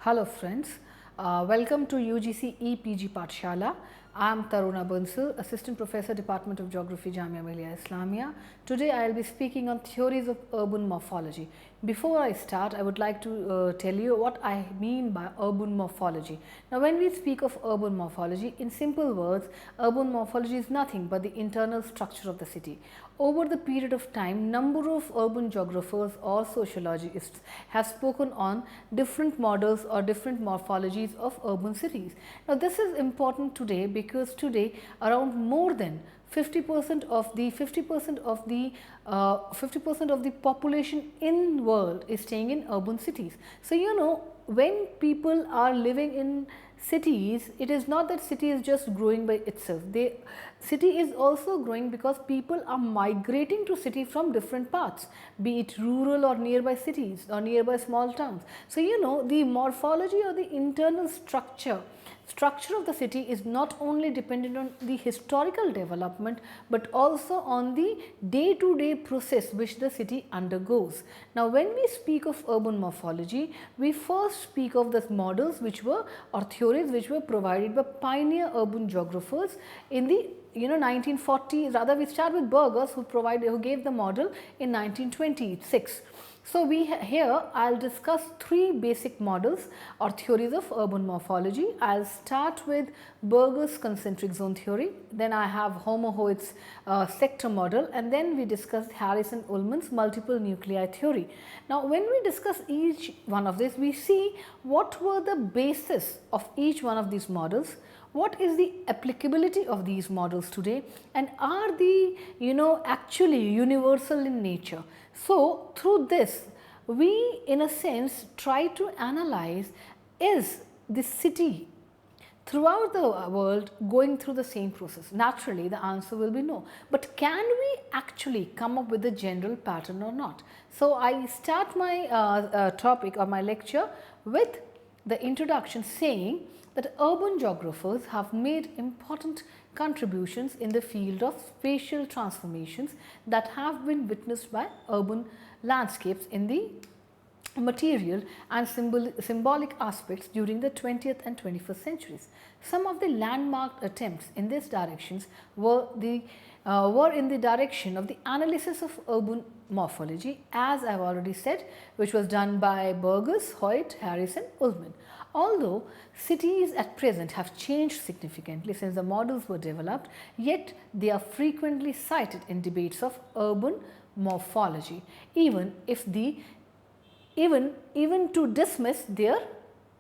Hello friends, welcome to UGC EPG Pathshala. I am Taruna Bansal, Assistant Professor, Department of Geography, Jamia Millia Islamia. Today I will be speaking on theories of urban morphology. Before I start, I would like to tell you what I mean by urban morphology. Now when we speak of urban morphology, in simple words, urban morphology is nothing but the internal structure of the city. Over the period of time, number of urban geographers or sociologists have spoken on different models or different morphologies of urban cities. Now this is important today because today around more than 50% of the 50% of the population in world is staying in urban cities. So you know, when people are living in cities, it is not that city is just growing by itself. City is also growing because people are migrating to city from different parts, be it rural or nearby cities or nearby small towns. So you know, the morphology or the internal structure of the city is not only dependent on the historical development, but also on the day-to-day process which the city undergoes. Now when we speak of urban morphology, we first speak of the models which were, or theories which were provided by pioneer urban geographers in the 1940s. Rather, we start with Burgess, who gave the model in 1926. So here I will discuss three basic models or theories of urban morphology. I will start with Burgess concentric zone theory, then I have Hoyt's sector model, and then we discuss Harris and Ullman's multiple nuclei theory. Now when we discuss each one of these, we see what were the basis of each one of these models, what is the applicability of these models today, and are they actually universal in nature. So through this we in a sense try to analyze, is the city throughout the world going through the same process? Naturally the answer will be no, but can we actually come up with a general pattern or not? So I start my topic or my lecture with the introduction saying that urban geographers have made important contributions in the field of spatial transformations that have been witnessed by urban landscapes in the material and symbolic aspects during the 20th and 21st centuries. Some of the landmark attempts in these directions were in the direction of the analysis of urban morphology, as I have already said, which was done by Burgess, Hoyt, Harris and Ullman. Although cities at present have changed significantly since the models were developed, yet they are frequently cited in debates of urban morphology, even to dismiss their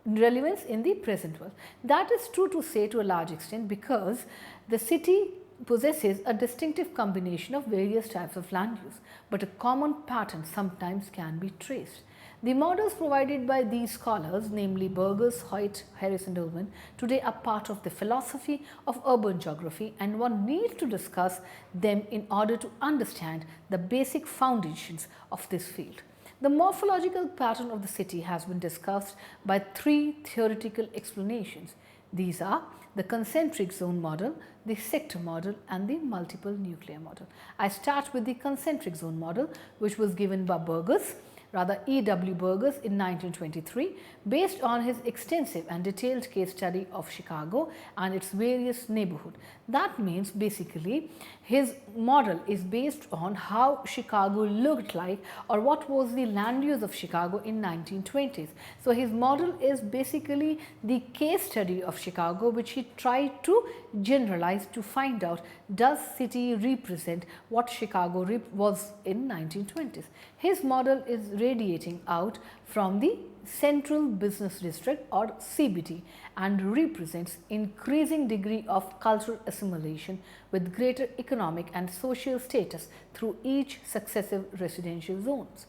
relevance in the present world. That is true to say to a large extent, because the city possesses a distinctive combination of various types of land use, but a common pattern sometimes can be traced. The models provided by these scholars, namely Burgess, Hoyt, Harris and Ullman, today are part of the philosophy of urban geography, and one needs to discuss them in order to understand the basic foundations of this field. The morphological pattern of the city has been discussed by three theoretical explanations. These are the concentric zone model, the sector model and the multiple nuclei model. I start with the concentric zone model, which was given by Burgess, rather E.W. Burgess in 1923, based on his extensive and detailed case study of Chicago and its various neighborhoods. That means basically his model is based on how Chicago looked like, or what was the land use of Chicago in 1920s. So his model is basically the case study of Chicago, which he tried to generalize to find out, does city represent what Chicago was in 1920s. His model is radiating out from the Central Business District or CBD and represents increasing degree of cultural assimilation with greater economic and social status through each successive residential zones.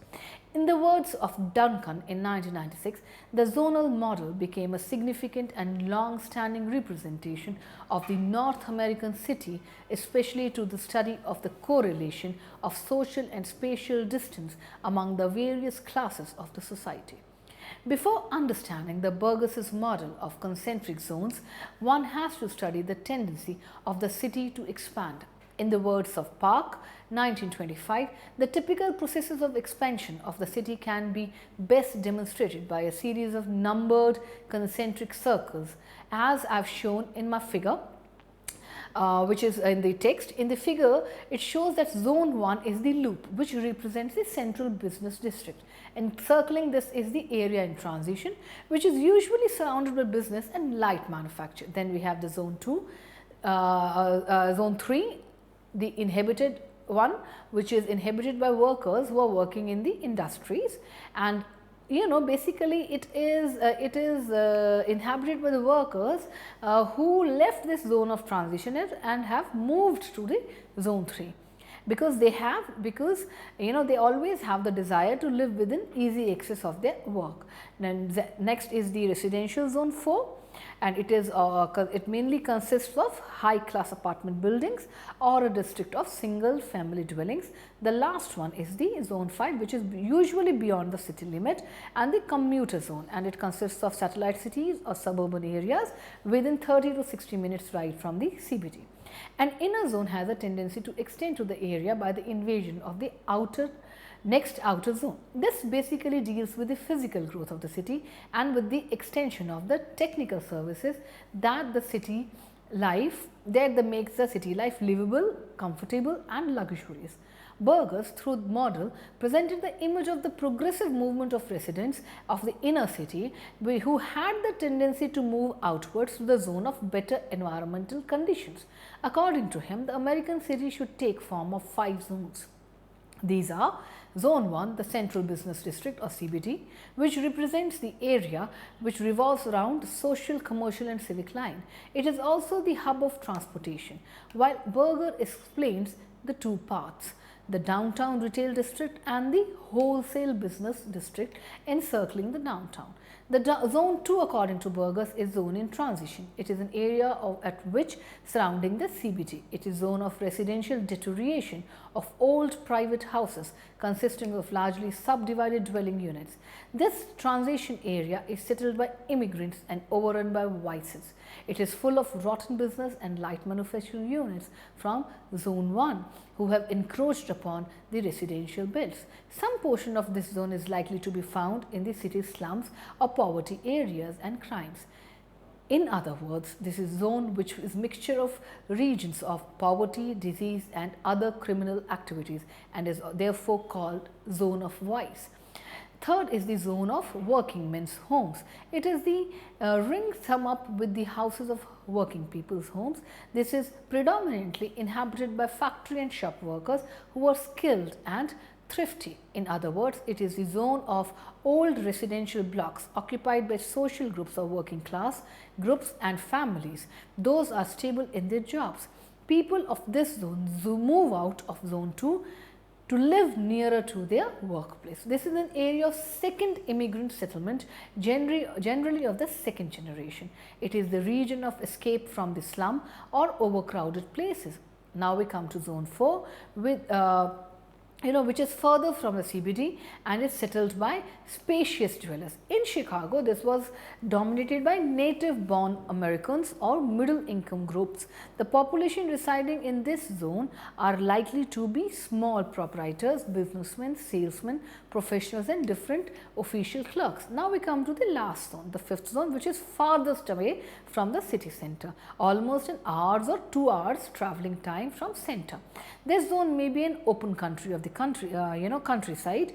In the words of Duncan in 1996, the zonal model became a significant and long-standing representation of the North American city, especially to the study of the correlation of social and spatial distance among the various classes of the society. Before understanding the Burgess's model of concentric zones, one has to study the tendency of the city to expand. In the words of Park, 1925, the typical processes of expansion of the city can be best demonstrated by a series of numbered concentric circles, as I have shown in my figure, which is in the text. In the figure, it shows that zone 1 is the loop, which represents the central business district. Encircling this is the area in transition, which is usually surrounded by business and light manufacture. Then we have the zone 2, zone 3, the inhabited one, which is inhabited by workers who are working in the industries, and basically it is inhabited by the workers who left this zone of transition and have moved to the zone 3, because they always have the desire to live within easy access of their work. Then next is the residential zone 4, and it mainly consists of high class apartment buildings or a district of single family dwellings. The last one is the zone 5, which is usually beyond the city limit, and the commuter zone, and it consists of satellite cities or suburban areas within 30 to 60 minutes ride from the CBD. An inner zone has a tendency to extend to the area by the invasion of the next outer zone. This basically deals with the physical growth of the city and with the extension of the technical services that makes the city life livable, comfortable and luxurious. Burgess, through the model, presented the image of the progressive movement of residents of the inner city who had the tendency to move outwards to the zone of better environmental conditions. According to him, the American city should take form of 5 zones. These are Zone 1, the Central Business District or CBD, which represents the area which revolves around the social, commercial and civic line. It is also the hub of transportation, while Burgess explains the 2 parts: the downtown retail district and the wholesale business district encircling the downtown. Zone 2, according to Burgess, is zone in transition. It is an area at which surrounding the CBD. It is zone of residential deterioration of old private houses consisting of largely subdivided dwelling units. This transition area is settled by immigrants and overrun by vices. It is full of rotten business and light manufacturing units from zone 1 who have encroached upon the residential belts. Some portion of this zone is likely to be found in the city slums or poverty areas and crimes. In other words, this is zone which is mixture of regions of poverty, disease and other criminal activities and is therefore called zone of vice. Third is the zone of working men's homes. It is the ring sum up with the houses of working people's homes. This is predominantly inhabited by factory and shop workers who are skilled and thrifty. In other words, it is the zone of old residential blocks occupied by social groups of working class groups and families. Those are stable in their jobs. People of this zone move out of zone 2 to live nearer to their workplace. This is an area of second immigrant settlement, generally of the second generation. It is the region of escape from the slum or overcrowded places. Now we come to zone 4 with which is further from the CBD and is settled by spacious dwellers. In Chicago, this was dominated by native born Americans or middle income groups. The population residing in this zone are likely to be small proprietors, businessmen, salesmen, professionals and different official clerks. Now we come to the last zone, the 5th zone, which is farthest away from the city center, almost an hour's or 2 hours travelling time from center. This zone may be an open country of the countryside.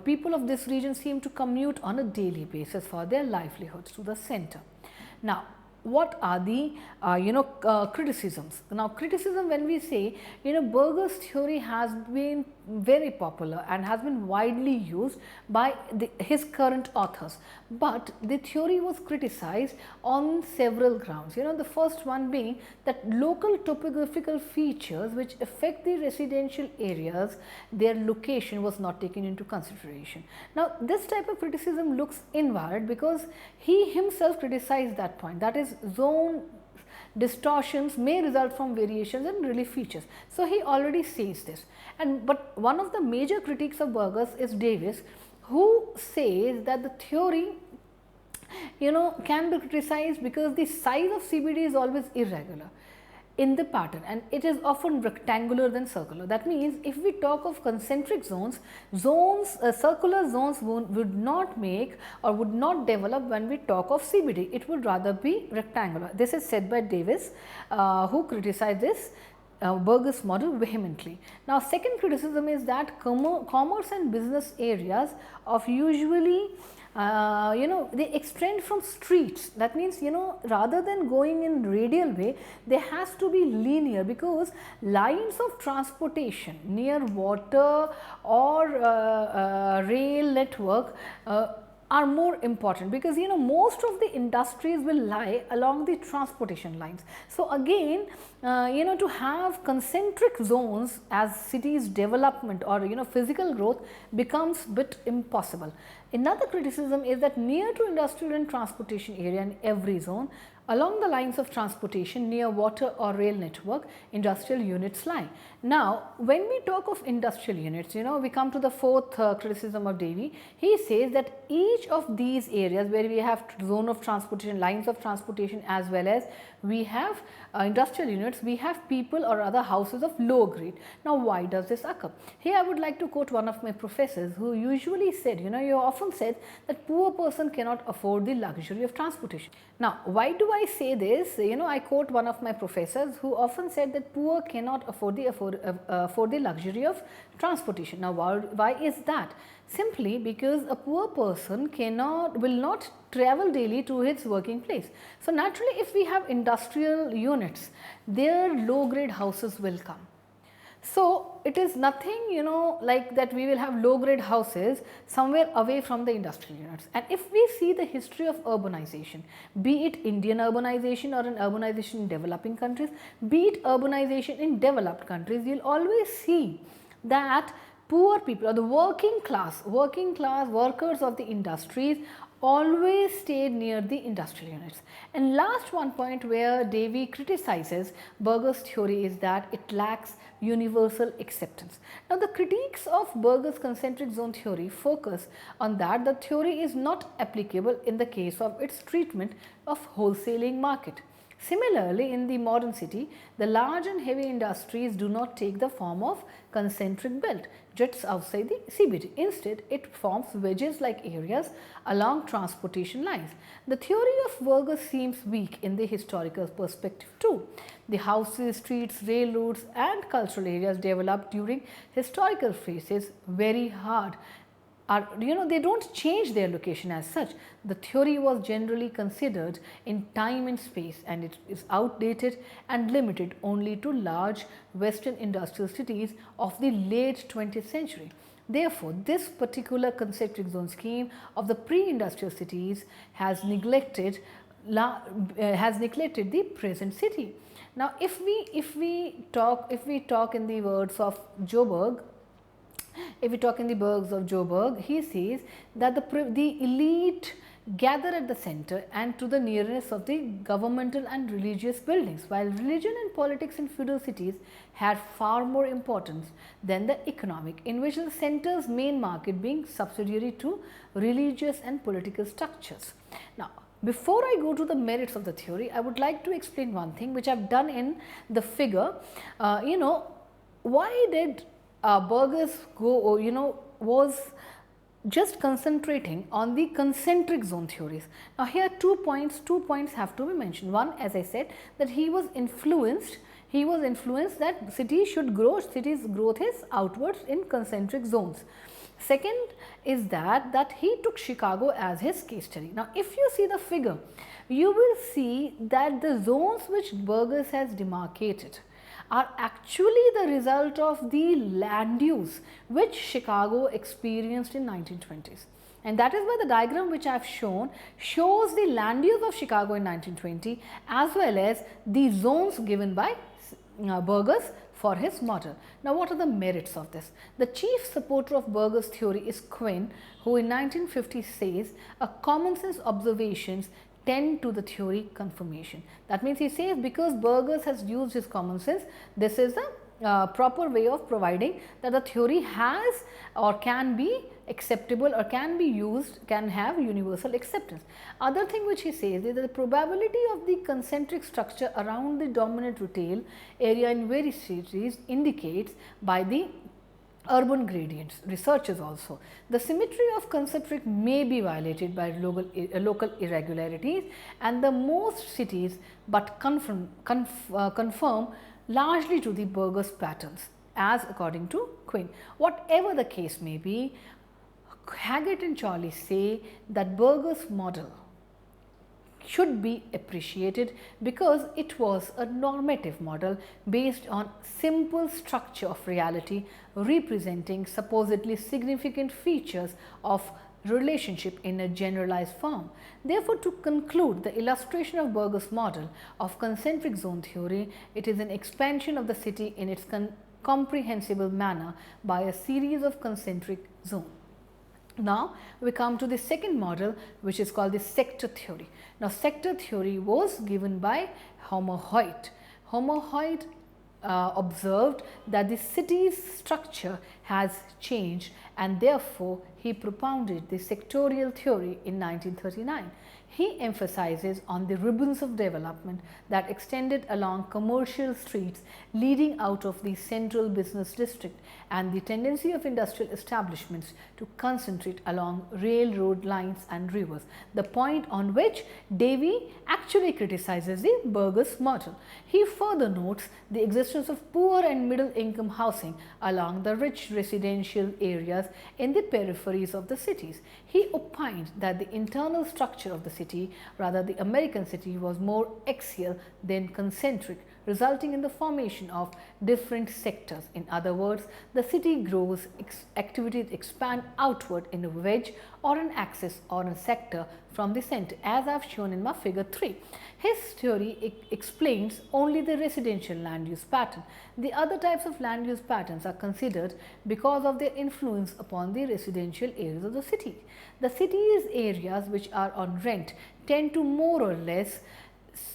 People of this region seem to commute on a daily basis for their livelihoods to the center. Now, what are the criticisms? Now, criticism, when we say, Burgess' theory has been very popular and has been widely used by his current authors, but the theory was criticized on several grounds. The first one being that local topographical features which affect the residential areas, their location was not taken into consideration. Now, this type of criticism looks invalid because he himself criticized that point, that is, zone distortions may result from variations in relief features. So, he already says this. But one of the major critiques of Burgess is Davis, who says that the theory can be criticized because the size of CBD is always irregular. in the pattern, and it is often rectangular than circular. That means, if we talk of concentric zones, circular zones would not make or would not develop when we talk of CBD. It would rather be rectangular. This is said by Davis, who criticized this Burgess model vehemently. Now, second criticism is that commerce and business areas of usually they extend from streets. That means, rather than going in radial way, they has to be linear, because lines of transportation near water or rail network are more important, because most of the industries will lie along the transportation lines. So, again to have concentric zones as cities development or physical growth becomes bit impossible. Another criticism is that near to industrial and transportation area in every zone, along the lines of transportation near water or rail network, industrial units lie. Now, when we talk of industrial units, we come to the fourth criticism of Davy. He says that each of these areas where we have zone of transportation, lines of transportation, as well as we have industrial units, we have people or other houses of low grade. Now, why does this occur? Here I would like to quote one of my professors who usually said, you often said that poor person cannot afford the luxury of transportation. Now, why do I say this? I quote one of my professors who often said that poor cannot afford the luxury of transportation. Now, why is that? Simply because a poor person will not travel daily to his working place. So, naturally, if we have industrial units, their low grade houses will come. So, it is nothing like that we will have low grade houses somewhere away from the industrial units. And if we see the history of urbanization, be it Indian urbanization or an urbanization in developing countries, be it urbanization in developed countries, you will always see that poor people or the working class workers of the industries always stayed near the industrial units. And last one point where Davy criticizes Burgess' theory is that it lacks universal acceptance. Now, the critiques of Burgess' concentric zone theory focus on that the theory is not applicable in the case of its treatment of wholesaling market. Similarly, in the modern city, the large and heavy industries do not take the form of concentric belt just outside the CBD. Instead, it forms wedges-like areas along transportation lines. The theory of Burgess seems weak in the historical perspective too. The houses, streets, railroads and cultural areas developed during historical phases very hard. They don't change their location as such. The theory was generally considered in time and space, and it is outdated and limited only to large western industrial cities of the late 20th century. Therefore, this particular concentric zone scheme of the pre-industrial cities has neglected the present city. Now, if we talk in the words of Joburg, he says that the elite gather at the center and to the nearness of the governmental and religious buildings, while religion and politics in feudal cities had far more importance than the economic, in which the center's main market being subsidiary to religious and political structures. Now, before I go to the merits of the theory, I would like to explain one thing which I have done in the figure. Why did Burgess was just concentrating on the concentric zone theories. Now, here two points have to be mentioned. One, as I said, that he was influenced that cities growth is outwards in concentric zones. Second is that he took Chicago as his case study. Now, if you see the figure, you will see that the zones which Burgess has demarcated are actually the result of the land use which Chicago experienced in 1920s. And that is why the diagram which I have shown shows the land use of Chicago in 1920 as well as the zones given by Burgess for his model. Now, what are the merits of this? The chief supporter of Burgess' theory is Quinn, who in 1950 says a common sense observations tend to the theory confirmation. That means he says because Burgess has used his common sense, this is the proper way of providing that the theory has or can be acceptable or can be used, can have universal acceptance. Other thing which he says is that the probability of the concentric structure around the dominant retail area in various cities indicates by the urban gradients. Researchers also, the symmetry of concentric may be violated by local irregularities, and the most cities but conform largely to the Burgess patterns, as according to Quinn. Whatever the case may be, Haggett and Charlie say that Burgess model should be appreciated because it was a normative model based on simple structure of reality representing supposedly significant features of relationship in a generalized form. Therefore, to conclude the illustration of Burgess model of concentric zone theory, it is an expansion of the city in its comprehensible manner by a series of concentric zones. Now, we come to the second model, which is called the sector theory. Now, sector theory was given by Hoyt. Hoyt observed that the city's structure has changed, and therefore, he propounded the sectorial theory in 1939. He emphasizes on the ribbons of development that extended along commercial streets leading out of the central business district and the tendency of industrial establishments to concentrate along railroad lines and rivers, the point on which Davy actually criticizes the Burgess model. He further notes the existence of poor and middle income housing along the rich residential areas in the peripheries of the cities. He opined that the internal structure of the city, rather the American city, was more axial than concentric, resulting in the formation of different sectors. In other words, the city grows, activities expand outward in a wedge or an axis or a sector from the center, as I have shown in my figure 3. His theory explains only the residential land use pattern. The other types of land use patterns are considered because of their influence upon the residential areas of the city. The city's areas which are on rent tend to more or less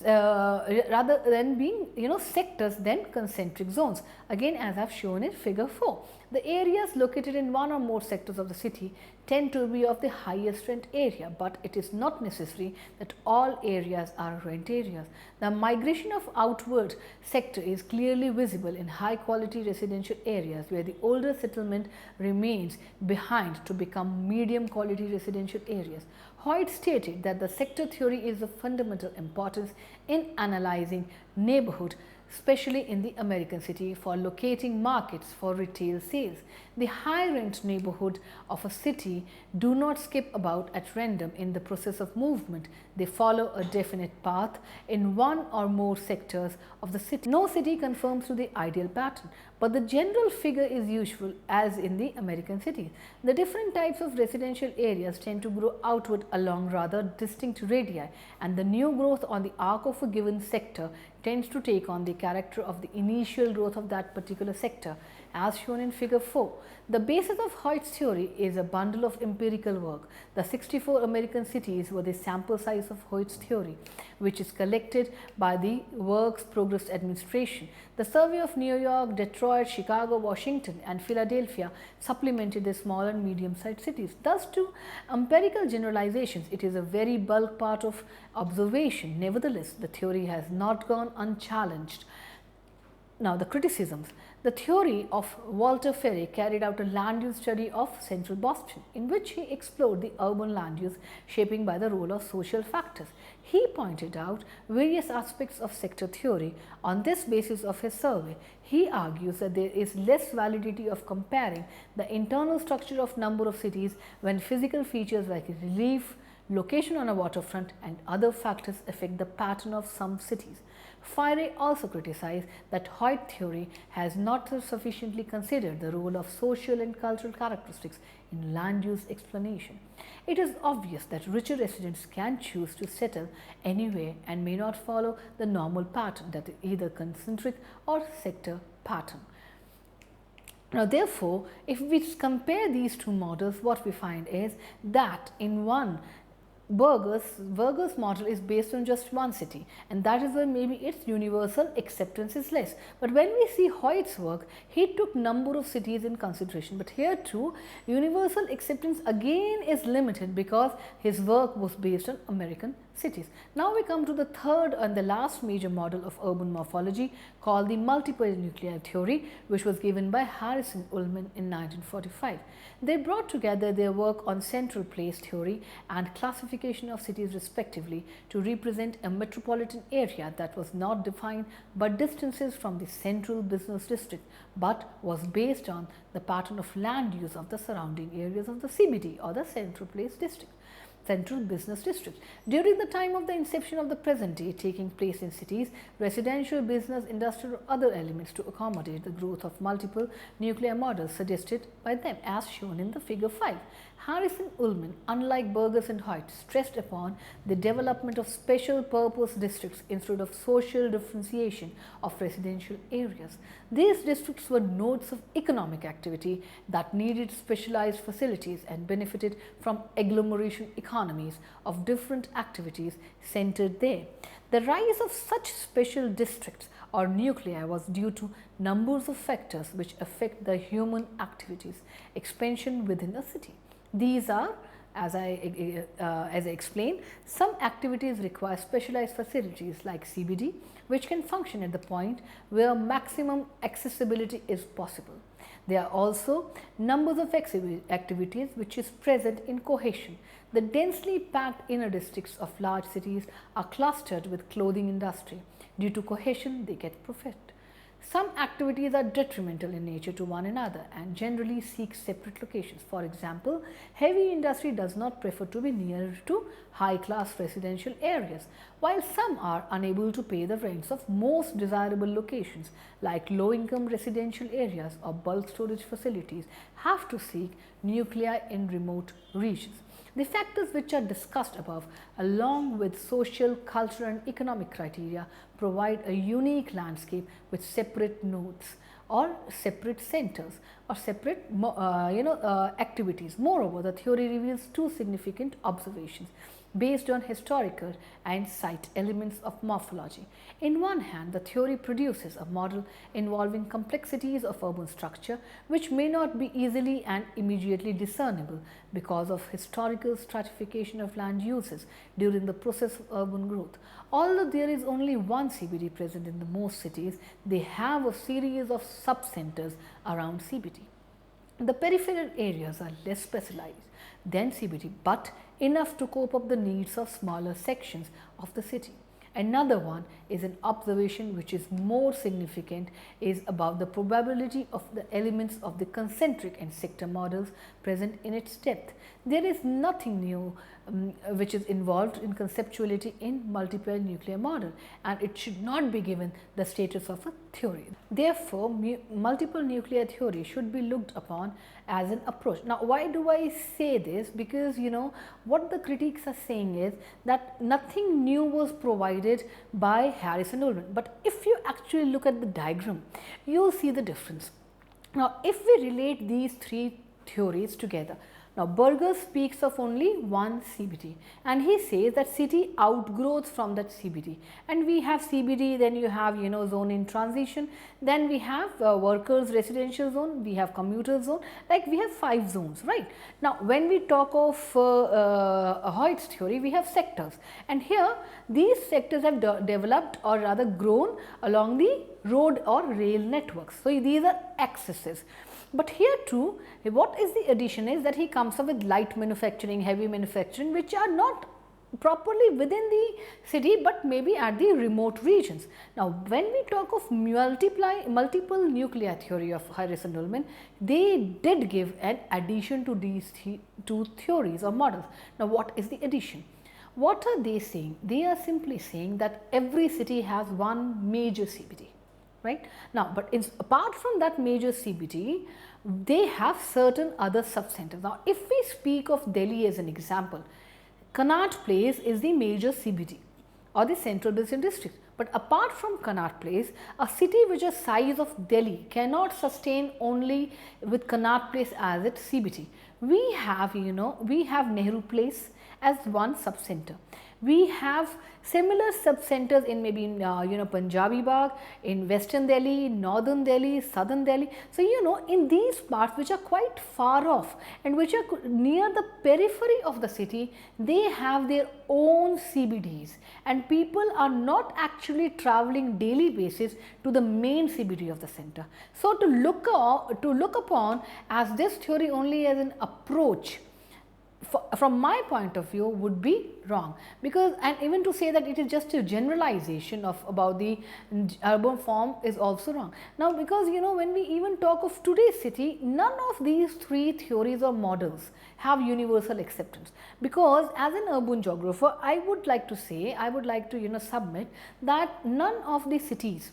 rather than being sectors than concentric zones, again as I have shown in figure 4. The areas located in one or more sectors of the city tend to be of the highest rent area, but it is not necessary that all areas are rent areas. The migration of outward sector is clearly visible in high quality residential areas where the older settlement remains behind to become medium quality residential areas. Hoyt stated that the sector theory is of fundamental importance in analyzing neighborhood, especially in the American city, for locating markets for retail sales. The high rent neighborhood of a city do not skip about at random in the process of movement. They follow a definite path in one or more sectors of the city. No city conforms to the ideal pattern, but the general figure is useful as in the American cities. The different types of residential areas tend to grow outward along rather distinct radii, and the new growth on the arc of a given sector tends to take on the character of the initial growth of that particular sector, as shown in figure 4. The basis of Hoyt's theory is a bundle of empirical work. The 64 American cities were the sample size of Hoyt's theory, which is collected by the Works Progress Administration. The survey of New York, Detroit, Chicago, Washington and Philadelphia supplemented the small and medium-sized cities. Thus, to empirical generalizations, it is a very bulk part of observation. Nevertheless, the theory has not gone unchallenged. Now, the criticisms. The theory of Walter Ferry carried out a land use study of central Boston, in which he explored the urban land use shaping by the role of social factors. He pointed out various aspects of sector theory. On this basis of his survey, he argues that there is less validity of comparing the internal structure of number of cities when physical features like relief, location on a waterfront and other factors affect the pattern of some cities. Ferry also criticized that Hoyt theory has not sufficiently considered the role of social and cultural characteristics in land use explanation. It is obvious that richer residents can choose to settle anywhere and may not follow the normal pattern, that is either concentric or sector pattern. Now, therefore, if we compare these two models, what we find is that in one, Burgess model is based on just one city, and that is why maybe its universal acceptance is less. But when we see Hoyt's work, he took number of cities in consideration. But here too, universal acceptance again is limited because his work was based on American cities. Now we come to the third and the last major model of urban morphology called the multiple nuclei theory, which was given by Harris and Ullman in 1945. They brought together their work on central place theory and classification of cities respectively to represent a metropolitan area that was not defined by distances from the central business district, but was based on the pattern of land use of the surrounding areas of the CBD or the central place district. Central business districts. During the time of the inception of the present day taking place in cities, residential, business, industrial or other elements to accommodate the growth of multiple nuclear models suggested by them as shown in the figure 5. Harris and Ullman, unlike Burgess and Hoyt, stressed upon the development of special purpose districts instead of social differentiation of residential areas. These districts were nodes of economic activity that needed specialized facilities and benefited from agglomeration economies of different activities centered there. The rise of such special districts or nuclei was due to numbers of factors which affect the human activities expansion within a city. These are, as I explained, some activities require specialized facilities like CBD, which can function at the point where maximum accessibility is possible. There are also numbers of activities which is present in cohesion. The densely packed inner districts of large cities are clustered with clothing industry. Due to cohesion, they get profit. Some activities are detrimental in nature to one another and generally seek separate locations. For example, heavy industry does not prefer to be near to high-class residential areas, while some are unable to pay the rents of most desirable locations like low-income residential areas or bulk storage facilities have to seek nuclei in remote regions. The factors which are discussed above, along with social, cultural and economic criteria, provide a unique landscape with separate nodes or separate centers or separate activities. Moreover, the theory reveals two significant observations based on historical and site elements of morphology. In one hand, the theory produces a model involving complexities of urban structure which may not be easily and immediately discernible because of historical stratification of land uses during the process of urban growth. Although there is only one CBD present in the most cities, they have a series of sub-centers around CBD. The peripheral areas are less specialized than CBD, but enough to cope up the needs of smaller sections of the city. Another one is an observation which is more significant is about the probability of the elements of the concentric and sector models present in its depth. There is nothing new which is involved in conceptuality in multiple nuclear model, and it should not be given the status of a theory. Therefore, multiple nuclear theory should be looked upon as an approach. Now, why do I say this? Because what the critics are saying is that nothing new was provided by Harris and Ullman, but if you actually look at the diagram, you will see the difference. Now, if we relate these three theories together, now Burgess speaks of only one CBD and he says that city outgrowths from that CBD, and we have CBD, then you have zone in transition, then we have workers residential zone, we have commuter zone, like we have 5 zones, right? Now when we talk of Hoyt's theory, we have sectors, and here these sectors have developed or rather grown along the road or rail networks. So these are accesses. But here too, what is the addition is that he comes up with light manufacturing, heavy manufacturing, which are not properly within the city, but maybe at the remote regions. Now, when we talk of multiple nuclear theory of Harris and Ullman, they did give an addition to these two theories or models. Now, what is the addition? What are they saying? They are simply saying that every city has one major CBD. Right? Now, but apart from that major CBD, they have certain other sub-centers. Now, if we speak of Delhi as an example, Connaught Place is the major CBD or the central business district. But apart from Connaught Place, a city which is size of Delhi cannot sustain only with Connaught Place as its CBD. We have, we have Nehru Place as one sub-center. We have similar sub-centers in maybe in, Punjabi Bagh, in Western Delhi, Northern Delhi, Southern Delhi. So, in these parts which are quite far off and which are near the periphery of the city, they have their own CBDs, and people are not actually traveling daily basis to the main CBD of the center. So, to look upon as this theory only as an approach, from my point of view, would be wrong, because, and even to say that it is just a generalization of about the urban form is also wrong. Now, because when we even talk of today's city, none of these three theories or models have universal acceptance, because as an urban geographer, I would like to say, I would like to submit that none of these cities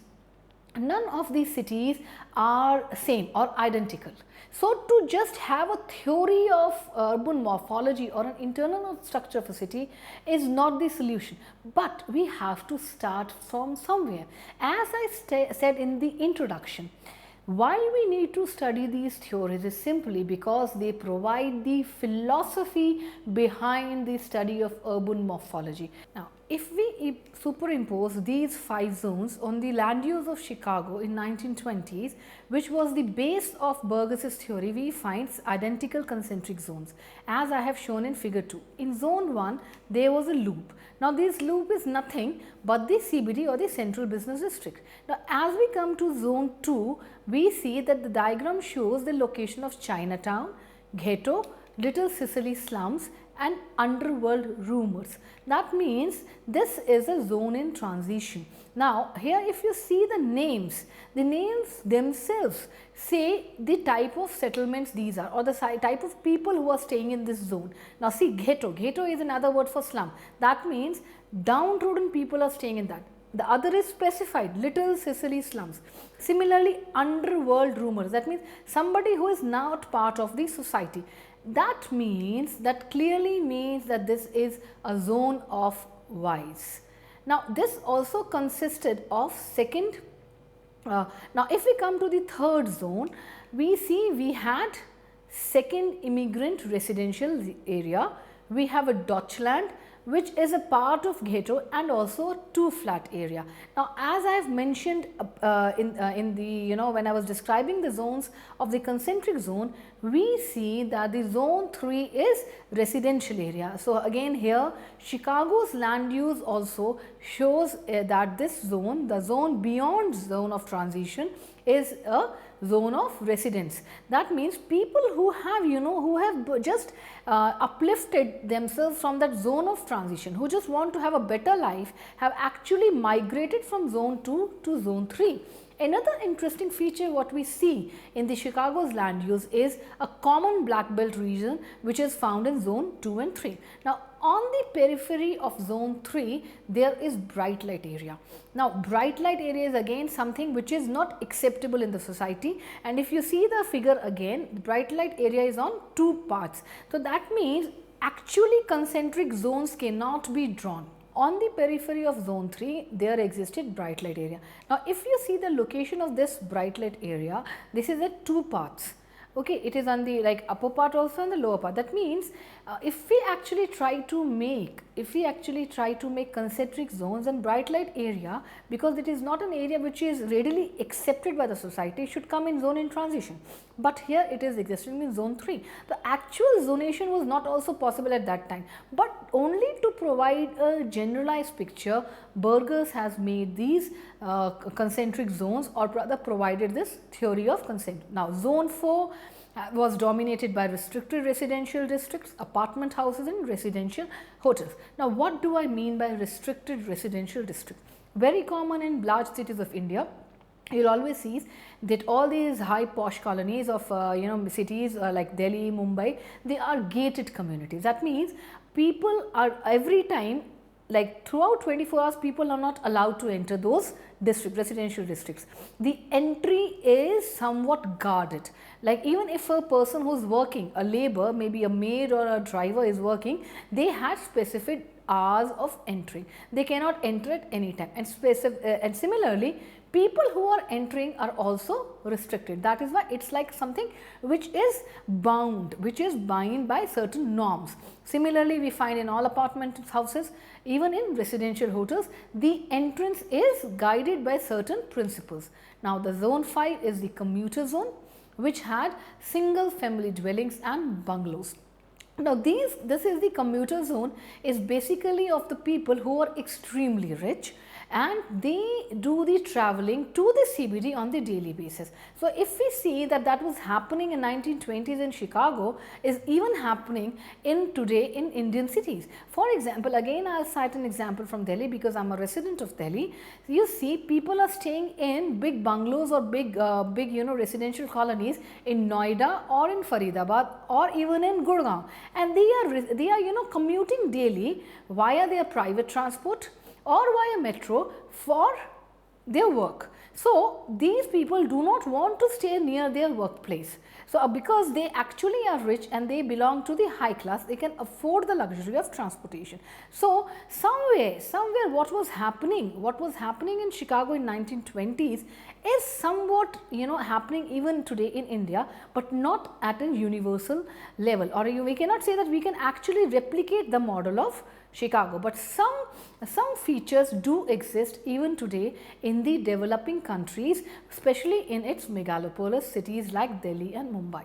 are same or identical. So, to just have a theory of urban morphology or an internal structure of a city is not the solution, but we have to start from somewhere. As I said in the introduction, why we need to study these theories is simply because they provide the philosophy behind the study of urban morphology. Now, if we superimpose these 5 zones on the land use of Chicago in 1920s, which was the base of Burgess's theory, we find identical concentric zones, as I have shown in figure 2. In zone 1, there was a loop. Now, this loop is nothing but the CBD or the central business district. Now, as we come to zone 2, we see that the diagram shows the location of Chinatown, ghetto, Little Sicily slums and underworld rumors. That means this is a zone in transition. Now, here if you see the names themselves say the type of settlements these are, or the type of people who are staying in this zone. Now, see, ghetto is another word for slum. That means downtrodden people are staying in that. The other is specified, Little Sicily slums. Similarly, underworld rumors, that means somebody who is not part of the society. That means, that clearly means that this is a zone of vice. Now, this also consisted of second, now if we come to the third zone, we see we had second immigrant residential area, we have a Deutschland, which is a part of ghetto and also two flat area. Now, as I have mentioned in the when I was describing the zones of the concentric zone, we see that the zone 3 is residential area. So, again here Chicago's land use also shows that this zone, the zone beyond zone of transition, is a zone of residence. That means people who have who have just uplifted themselves from that zone of transition, who just want to have a better life, have actually migrated from zone 2 to zone 3. Another interesting feature what we see in the Chicago's land use is a common black belt region which is found in zone 2 and 3. Now, on the periphery of zone 3 there is bright light area. Now, bright light area is again something which is not acceptable in the society, and if you see the figure again, the bright light area is on 2 parts. So, that means actually concentric zones cannot be drawn. On the periphery of zone 3 there existed bright light area. Now, if you see the location of this bright light area, this is at 2 parts. Okay, it is on the upper part also and the lower part. That means if we actually try to make concentric zones and bright light area, because it is not an area which is readily accepted by the society, it should come in zone in transition, but here it is existing in zone 3. The actual zonation was not also possible at that time, but only to provide a generalized picture, Burgess has made these concentric zones, or rather provided this theory of concentric. Now, zone 4 was dominated by restricted residential districts, apartment houses and residential hotels. Now, what do I mean by restricted residential district? Very common in large cities of India. You will always see that all these high posh colonies of cities like Delhi, Mumbai, they are gated communities. That means people are every time, like throughout 24 hours, people are not allowed to enter those residential districts. The entry is somewhat guarded. Like even if a person who is working, a labor, maybe a maid or a driver is working, they have specific hours of entering. They cannot enter at any time. And similarly, People who are entering are also restricted. That is why it's like something which is bound, which is bound by certain norms. Similarly, we find in all apartment houses, even in residential hotels, the entrance is guided by certain principles. Now, the zone 5 is the commuter zone, which had single family dwellings and bungalows. Now, this is the commuter zone, is basically of the people who are extremely rich and they do the traveling to the CBD on the daily basis. So, if we see that that was happening in 1920s in Chicago, is even happening in today in Indian cities. For example, again I will cite an example from Delhi because I am a resident of Delhi. You see, people are staying in big bungalows or big residential colonies in Noida or in Faridabad or even in Gurgaon, and they are commuting daily via their private transport or via metro for their work. So, these people do not want to stay near their workplace. So, because they actually are rich and they belong to the high class, they can afford the luxury of transportation. So, somewhere what was happening in Chicago in 1920s is somewhat happening even today in India, but not at a universal level, or we cannot say that we can actually replicate the model of Chicago, but some features do exist even today in the developing countries, especially in its megalopolis cities like Delhi and Mumbai.